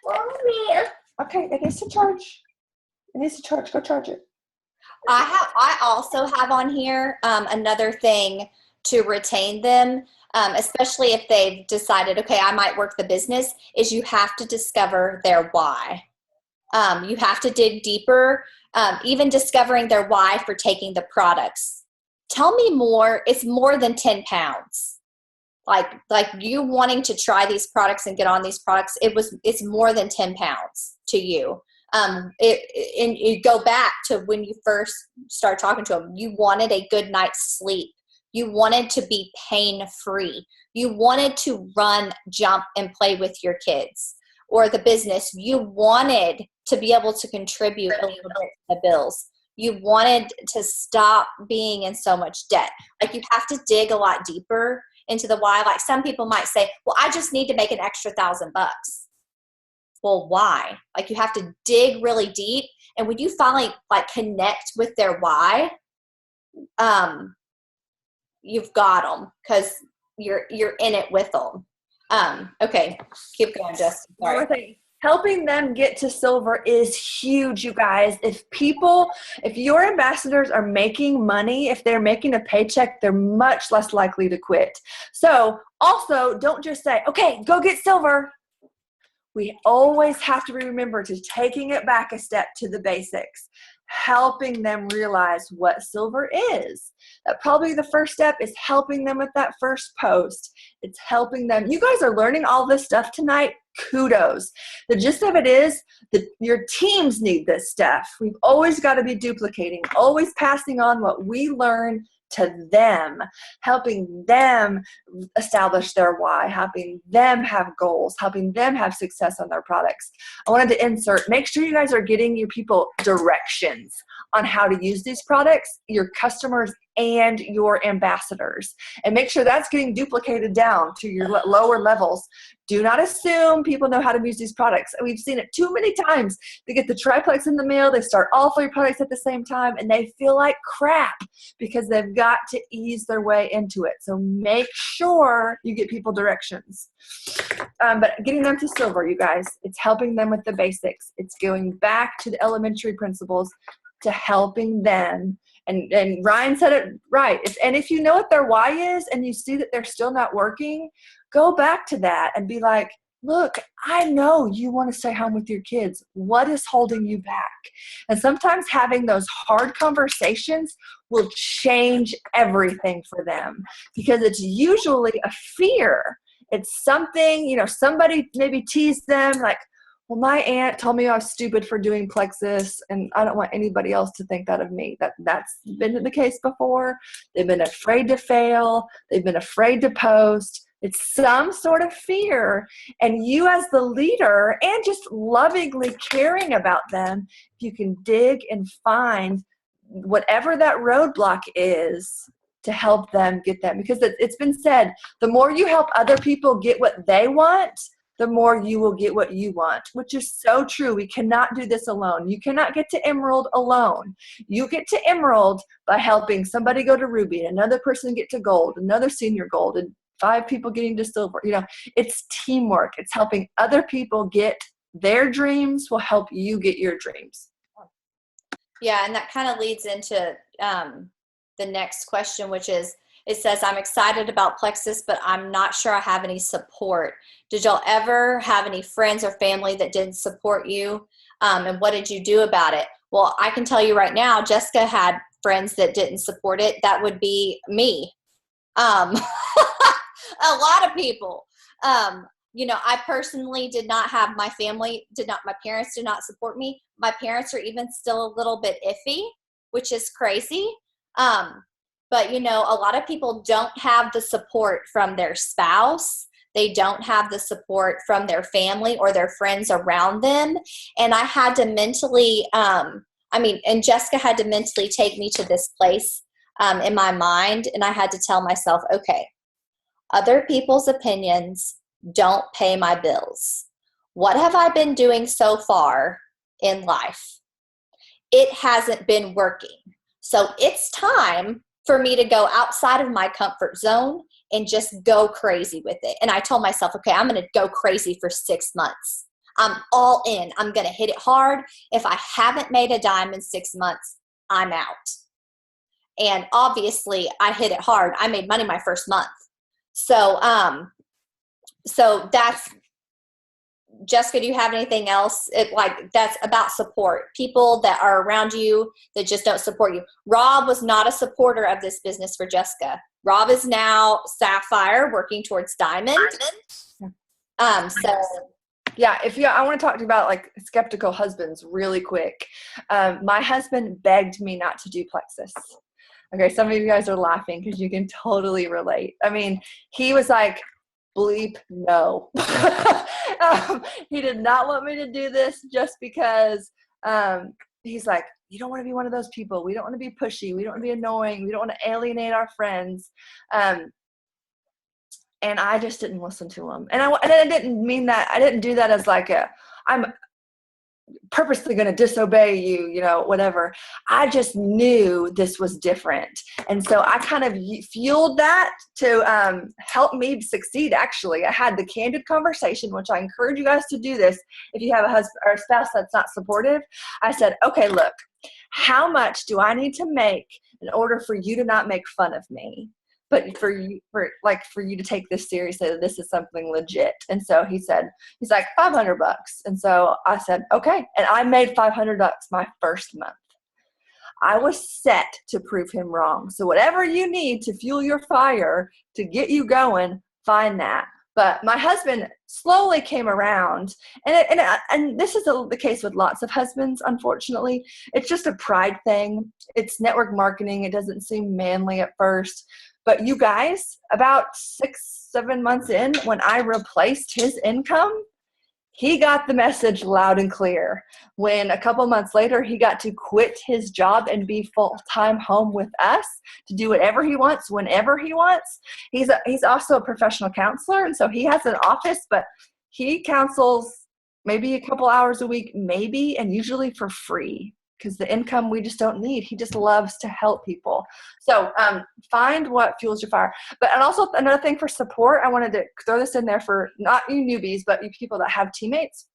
Mommy. Okay, it needs to charge. It needs to charge. Go charge it. I also have on here another thing to retain them. Especially if they've decided, okay, I might work the business, is you have to discover their why. You have to dig deeper, even discovering their why for taking the products. Tell me more. It's more than 10 pounds. Like you wanting to try these products and get on these products, it's more than 10 pounds to you. And you go back to when you first start talking to them. You wanted a good night's sleep. You wanted to be pain-free. You wanted to run, jump, and play with your kids or the business. You wanted to be able to contribute a little bit to the bills. You wanted to stop being in so much debt. Like, you have to dig a lot deeper into the why. Like, some people might say, well, I just need to make an extra $1,000. Well, why? Like, you have to dig really deep. And when you finally connect with their why, you've got them because you're in it with them. Okay, keep going, Justin. Sorry. One more thing. Helping them get to silver is huge, you guys. If your ambassadors are making money, if they're making a paycheck, they're much less likely to quit. So also, don't just say, okay, go get silver. We always have to remember to taking it back a step to the basics, helping them realize what silver is. That probably the first step is helping them with that first post. It's helping them. You guys are learning all this stuff tonight. Kudos. The gist of it is that your teams need this stuff. We've always got to be duplicating, always passing on what we learn to them, helping them establish their why, helping them have goals, helping them have success on their products. I wanted to insert, make sure you guys are getting your people directions on how to use these products, your customers and your ambassadors, and make sure that's getting duplicated down to your lower levels. Do not assume people know how to use these products. We've seen it too many times. They get the triplex in the mail, they start all 3 products at the same time, and they feel like crap because they've got to ease their way into it. So make sure you get people directions. But getting them to silver, you guys, it's helping them with the basics. It's going back to the elementary principles to helping them. And Ryan said it right. If you know what their why is and you see that they're still not working, go back to that and be like, look, I know you want to stay home with your kids. What is holding you back? And sometimes having those hard conversations will change everything for them because it's usually a fear. It's something, somebody maybe teased them like, well, my aunt told me I was stupid for doing Plexus, and I don't want anybody else to think that of me. That's been the case before. They've been afraid to fail. They've been afraid to post. It's some sort of fear. And you as the leader and just lovingly caring about them, if you can dig and find whatever that roadblock is to help them get that. Because it's been said, the more you help other people get what they want, the more you will get what you want, which is so true. We cannot do this alone. You cannot get to Emerald alone. You get to Emerald by helping somebody go to Ruby, and another person get to Gold, another senior Gold, and 5 people getting to Silver. It's teamwork. It's helping other people get their dreams will help you get your dreams. Yeah, and that kind of leads into the next question, which is, it says, I'm excited about Plexus, but I'm not sure I have any support. Did y'all ever have any friends or family that didn't support you? And what did you do about it? Well, I can tell you right now, Jessica had friends that didn't support it. That would be me. A lot of people. I personally did not have my parents did not support me. My parents are even still a little bit iffy, which is crazy. But, a lot of people don't have the support from their spouse. They don't have the support from their family or their friends around them. And I had to mentally, and Jessica had to mentally take me to this place in my mind. And I had to tell myself, okay, other people's opinions don't pay my bills. What have I been doing so far in life? It hasn't been working. So it's time for me to go outside of my comfort zone and just go crazy with it. And I told myself, okay, I'm going to go crazy for 6 months. I'm all in. I'm going to hit it hard. If I haven't made a dime in 6 months, I'm out. And obviously I hit it hard. I made money my first month. So that's, Jessica, do you have anything else? That's about support. People that are around you that just don't support you. Rob was not a supporter of this business for Jessica. Rob is now Sapphire, working towards Diamond. I want to talk to you about skeptical husbands really quick. My husband begged me not to do Plexus. Okay, some of you guys are laughing because you can totally relate. He was like, bleep no. He did not want me to do this just because he's like, you don't want to be one of those people. We don't want to be pushy. We don't want to be annoying. We don't want to alienate our friends. And I just didn't listen to him. And I didn't mean that. I didn't do that as I'm purposely going to disobey you, whatever. I just knew this was different. And so I kind of fueled that to help me succeed, actually. I had the candid conversation, which I encourage you guys to do this if you have a husband or a spouse that's not supportive. I said, okay, look, how much do I need to make in order for you to not make fun of me? But for you to take this seriously, that this is something legit. And so he's like $500. And so I said, okay. And I made $500 my first month. I was set to prove him wrong. So whatever you need to fuel your fire to get you going, find that. But my husband slowly came around, and this is the case with lots of husbands, unfortunately. It's just a pride thing. It's network marketing. It doesn't seem manly at first. But you guys, about 6-7 months in, when I replaced his income, he got the message loud and clear. When a couple months later, he got to quit his job and be full-time home with us to do whatever he wants, whenever he wants. He's also a professional counselor, and so he has an office, but he counsels maybe a couple hours a week, maybe, and usually for free, because the income we just don't need. He just loves to help people. So find what fuels your fire. And also another thing for support, I wanted to throw this in there for not you newbies, but you people that have teammates.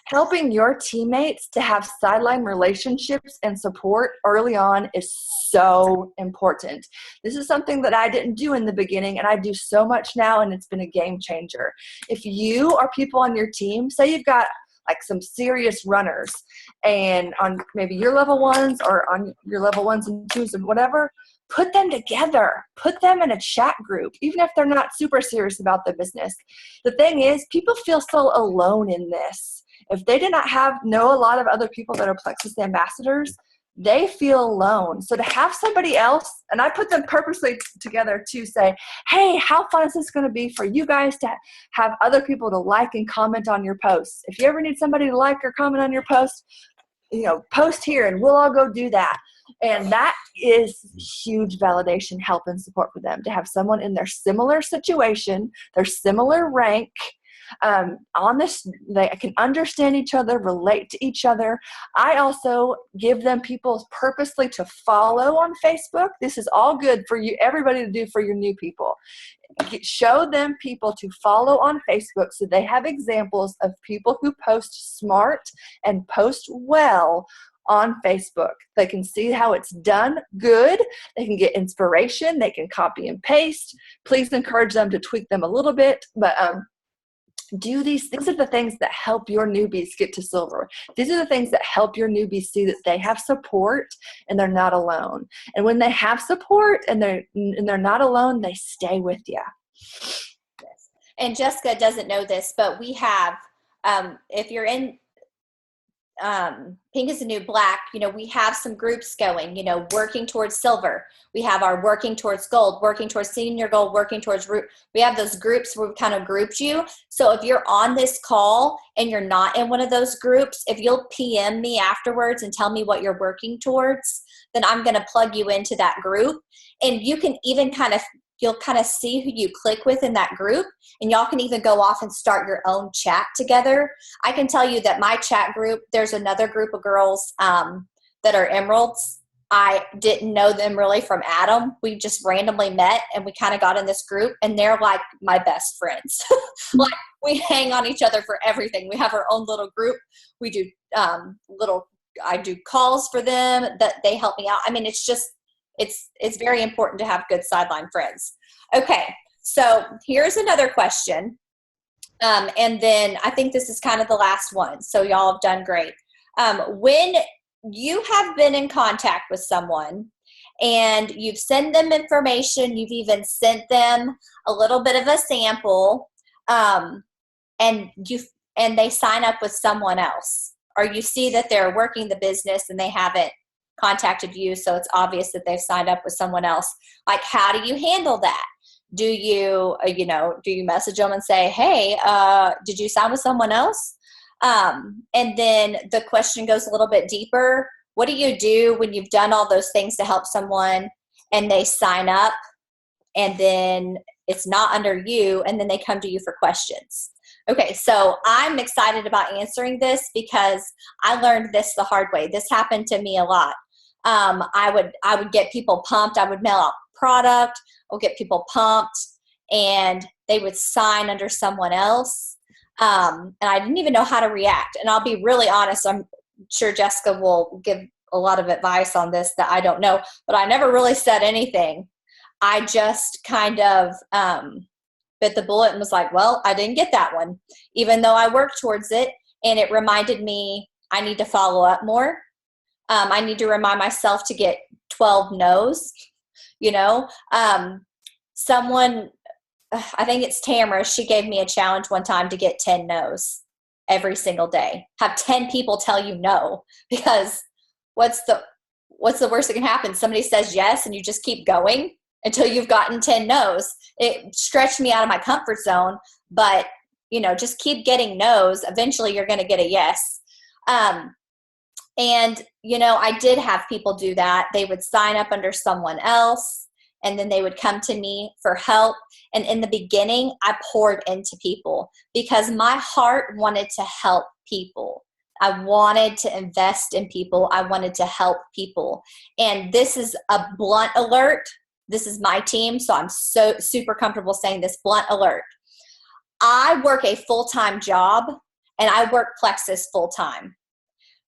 Helping your teammates to have sideline relationships and support early on is so important. This is something that I didn't do in the beginning, and I do so much now, and it's been a game changer. If you or people on your team, say you've got some serious runners, and on maybe your level ones or on your level 1s and 2s and whatever, put them together. Put them in a chat group, even if they're not super serious about the business. The thing is, people feel so alone in this. If they did not know a lot of other people that are Plexus ambassadors, they feel alone. So to have somebody else, and I put them purposely together to say, hey, how fun is this going to be for you guys to have other people to like and comment on your posts? If you ever need somebody to like or comment on your post, post here and we'll all go do that. And that is huge validation, help, and support for them to have someone in their similar situation, their similar rank, on this, they can understand each other, relate to each other. I also give them people purposely to follow on Facebook. This is all good for you, everybody to do for your new people. Show them people to follow on Facebook so they have examples of people who post smart and post well on Facebook. They can see how it's done good. They can get inspiration. They can copy and paste. Please encourage them to tweak them a little bit, but do these are the things that help your newbies get to silver. These are the things that help your newbies see that they have support and they're not alone. And when they have support and they're not alone, they stay with you. Yes. And Jessica doesn't know this, but we have, if you're in Pink is the New Black, we have some groups going, working towards silver. We have our working towards gold, working towards senior gold, working towards root. We have those groups where we kind of grouped you. So if you're on this call and you're not in one of those groups, if you'll PM me afterwards and tell me what you're working towards, then I'm going to plug you into that group. And you can even you'll kind of see who you click with in that group, and y'all can even go off and start your own chat together. I can tell you that my chat group, there's another group of girls that are emeralds. I didn't know them really from Adam. We just randomly met and we kind of got in this group, and they're like my best friends. Like, we hang on each other for everything. We have our own little group. We do I do calls for them that they help me out. I mean, it's very important to have good sideline friends. Okay, so here's another question. And then I think this is kind of the last one. So y'all have done great. When you have been in contact with someone and you've sent them information, you've even sent them a little bit of a sample, and they sign up with someone else, or you see that they're working the business and they haven't contacted you, so it's obvious that they've signed up with someone else. Like, how do you handle that? Do you message them and say, hey, did you sign with someone else? And then the question goes a little bit deeper. What do you do when you've done all those things to help someone and they sign up and then it's not under you and then they come to you for questions? Okay, so I'm excited about answering this because I learned this the hard way. This happened to me a lot. I would get people pumped. I would mail out product. I'll get people pumped, and they would sign under someone else. And I didn't even know how to react. And I'll be really honest. I'm sure Jessica will give a lot of advice on this that I don't know, but I never really said anything. I just kind of bit the bullet and was like, well, I didn't get that one, even though I worked towards it. And it reminded me I need to follow up more. I need to remind myself to get 12 no's, someone, I think it's Tamara, she gave me a challenge one time to get 10 no's every single day. Have 10 people tell you no, because what's the worst that can happen? Somebody says yes and you just keep going until you've gotten 10 no's. It stretched me out of my comfort zone, but just keep getting no's. Eventually you're going to get a yes. And, I did have people do that. They would sign up under someone else, and then they would come to me for help. And in the beginning, I poured into people because my heart wanted to help people. I wanted to invest in people. I wanted to help people. And this is a blunt alert. This is my team, so I'm so super comfortable saying this. Blunt alert. I work a full-time job, and I work Plexus full-time.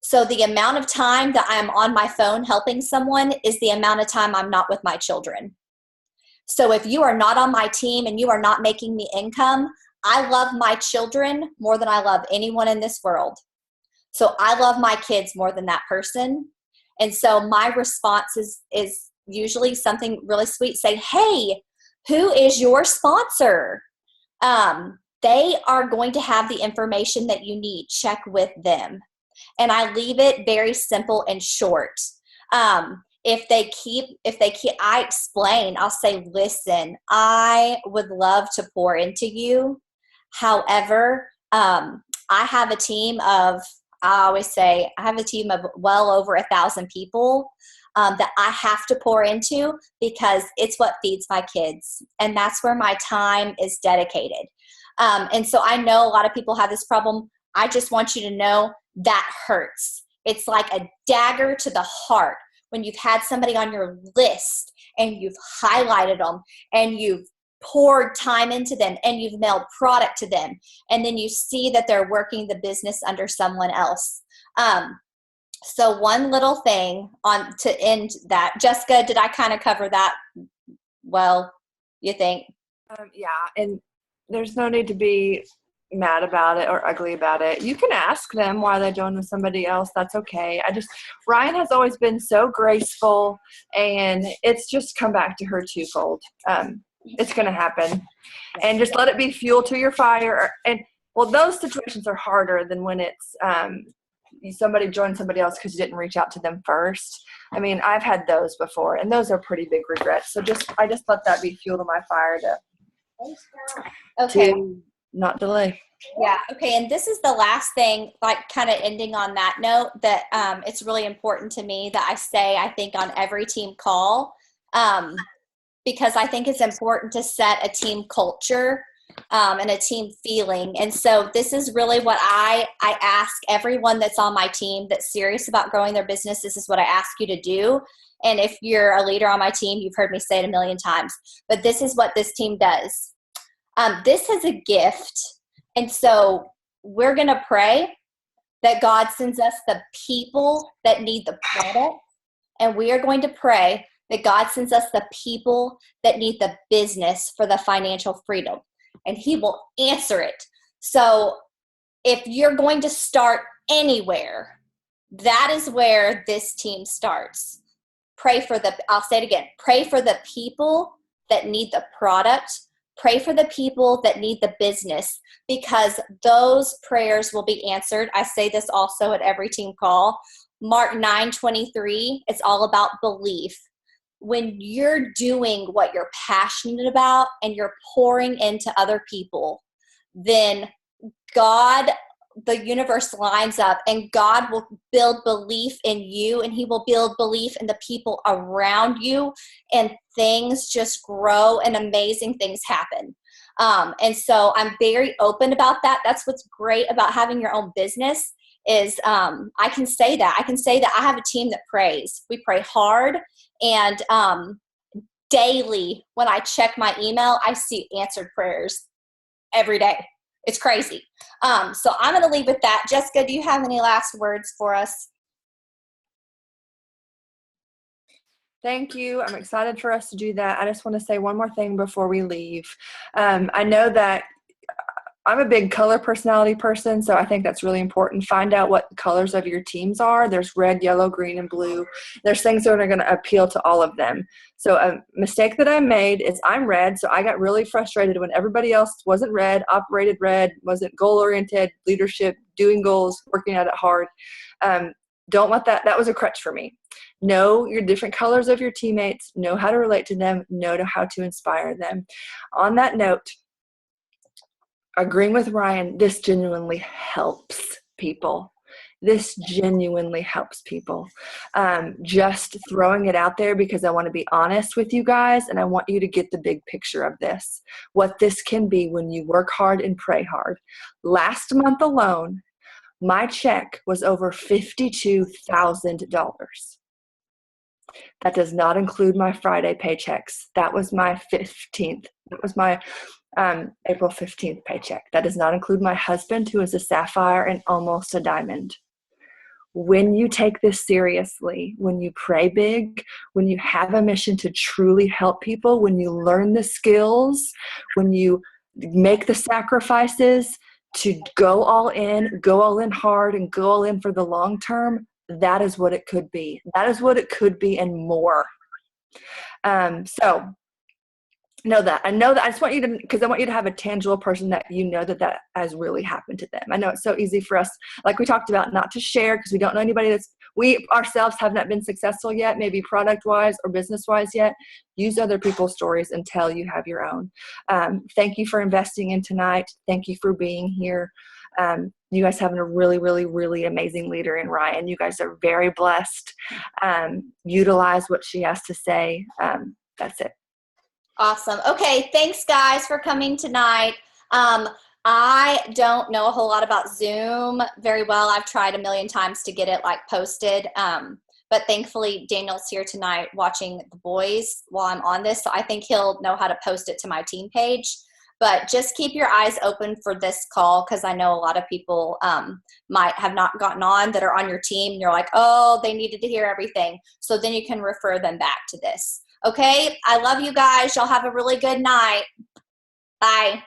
So the amount of time that I'm on my phone helping someone is the amount of time I'm not with my children. So if you are not on my team and you are not making me income, I love my children more than I love anyone in this world. So I love my kids more than that person. And so my response is usually something really sweet. Say, hey, who is your sponsor? They are going to have the information that you need. Check with them. And I leave it very simple and short. I explain, I'll say, listen, I would love to pour into you. However, I have a team of, I always say, I have a team of well over 1,000 people that I have to pour into because it's what feeds my kids. And that's where my time is dedicated. And so I know a lot of people have this problem. I just want you to know that hurts. It's like a dagger to the heart when you've had somebody on your list and you've highlighted them and you've poured time into them and you've mailed product to them, and then you see that they're working the business under someone else. So one little thing on to end that. Jessica, did I kind of cover that well, you think? Yeah, and there's no need to be mad about it or ugly about it. You can ask them why they joined with somebody else. That's okay. Ryan has always been so graceful, and it's just come back to her twofold. It's going to happen, and just let it be fuel to your fire. And well, those situations are harder than when it's somebody joined somebody else because you didn't reach out to them first. I mean, I've had those before, and those are pretty big regrets. So I just let that be fuel to my fire to not delay. Yeah. Okay. And this is the last thing, like kind of ending on that note, that it's really important to me that I say, I think, on every team call, because I think it's important to set a team culture and a team feeling. And so this is really what I ask everyone that's on my team that's serious about growing their business. This is what I ask you to do. And if you're a leader on my team, you've heard me say it a million times, but this is what this team does. This is a gift. And so we're going to pray that God sends us the people that need the product. And we are going to pray that God sends us the people that need the business for the financial freedom. And He will answer it. So if you're going to start anywhere, that is where this team starts. I'll say it again, pray for the people that need the product. Pray for the people that need the business, because those prayers will be answered. I say this also at every team call. Mark 9:23, it's all about belief. When you're doing what you're passionate about and you're pouring into other people, then God, the universe lines up, and God will build belief in you, and He will build belief in the people around you, and things just grow and amazing things happen. And so I'm very open about that. That's what's great about having your own business is I can say that. I have a team that prays. We pray hard, and daily when I check my email, I see answered prayers every day. It's crazy. So I'm going to leave with that. Jessica, do you have any last words for us? Thank you. I'm excited for us to do that. I just want to say one more thing before we leave. I know that I'm a big color personality person, so I think that's really important. Find out what the colors of your teams are. There's red, yellow, green, and blue. There's things that are going to appeal to all of them. So a mistake that I made is I'm red, so I got really frustrated when everybody else wasn't red, operated red, wasn't goal-oriented, leadership, doing goals, working at it hard. Don't let that was a crutch for me. Know your different colors of your teammates, know how to relate to them, know how to inspire them. On that note, agreeing with Ryan, this genuinely helps people. This genuinely helps people. Just throwing it out there because I want to be honest with you guys, and I want you to get the big picture of this, what this can be when you work hard and pray hard. Last month alone, my check was over $52,000. That does not include my Friday paychecks. That was my 15th. That was my April 15th paycheck. That does not include my husband, who is a sapphire and almost a diamond. When you take this seriously, when you pray big, when you have a mission to truly help people, when you learn the skills, when you make the sacrifices to go all in hard, and go all in for the long term, that is what it could be. That is what it could be and more. So know that. I know that. I just want you to, because I want you to have a tangible person that you know that that has really happened to them. I know it's so easy for us, like we talked about, not to share because we don't know anybody we ourselves have not been successful yet, maybe product-wise or business-wise yet. Use other people's stories until you have your own. Thank you for investing in tonight. Thank you for being here. You guys have a really, really, really amazing leader in Ryan. You guys are very blessed. Utilize what she has to say. That's it. Awesome. Okay, thanks guys for coming tonight. I don't know a whole lot about Zoom very well. I've tried a million times to get it like posted. But thankfully Daniel's here tonight watching the boys while I'm on this. So I think he'll know how to post it to my team page. But just keep your eyes open for this call, because I know a lot of people might have not gotten on that are on your team. And you're like, oh, they needed to hear everything. So then you can refer them back to this. Okay, I love you guys. Y'all have a really good night. Bye.